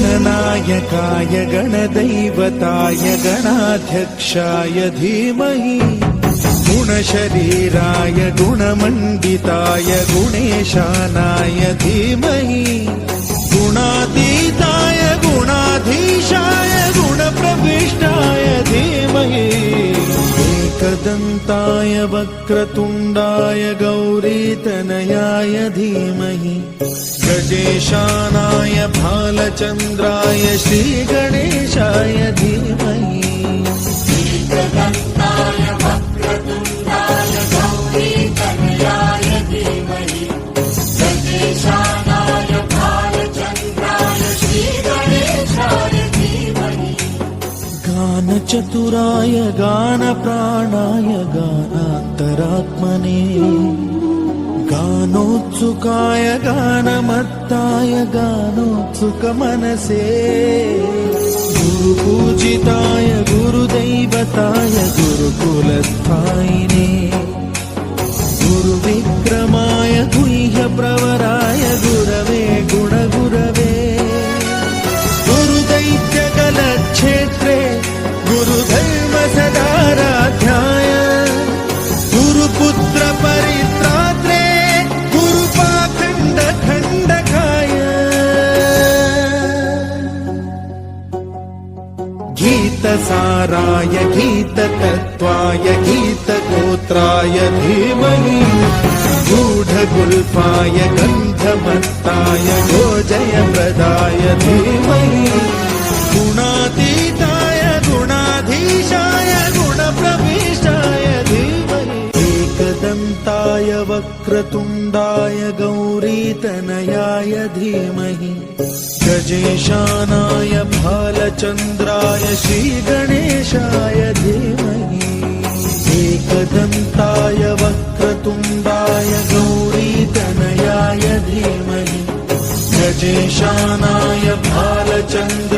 गणनायकाय गणदैवताय गणाध्यक्षाय धीमहि गुणशरीराय गुणमण्डिताय गुणेशानाय धीमहि गुणातीताय गुणाधीशाय गुणप्रविष्टाय धीमहि एकदन्ताय वक्रतुण्डाय गौरीतनयाय धीमहि गजेशानाय भालचन्द्राय श्रीगणेशाय धीमहि एकदन्ताय वक्रतुण्डाय गौरीतनयाय धीमहि गजेशानाय भालचन्द्राय श्रीगणेशाय धीमहि गानचतुराय गानप्राणाय गानान्तरात्मने गानोत्सुकाय गानमत्ताय गानोत्सुकमनसे गुरुपूजिताय गुरुदैवताय गुरुकुलस्थायिने गुरुविक्रमाय गुह्यप्रवराय गुरवे गुणगुरवे गुरुदैत्यकलक्षेत्रे गुरुधर्मसदाराध्याय गुरुपुत्र परित्रात्रे गुरुपाखण्डखण्डकाय गीतसाराय गीततत्त्वाय गीतगोत्राय धीमहि गूढगुल्फाय गन्धमत्ताय गोजयप्रदाय धीमहि गुणातीताय गुणाधीशाय गुणप्रविष्टाय धीमहि एकदन्ताय वक्रतुण्डाय गौरीतनयाय धीमहि गजेशानाय भालचन्द्राय श्रीगणेशाय धीमहि एकदन्ताय वक्रतुण्डाय गौरीतनयाय धीमहि गजेशानाय भालचन्द्राय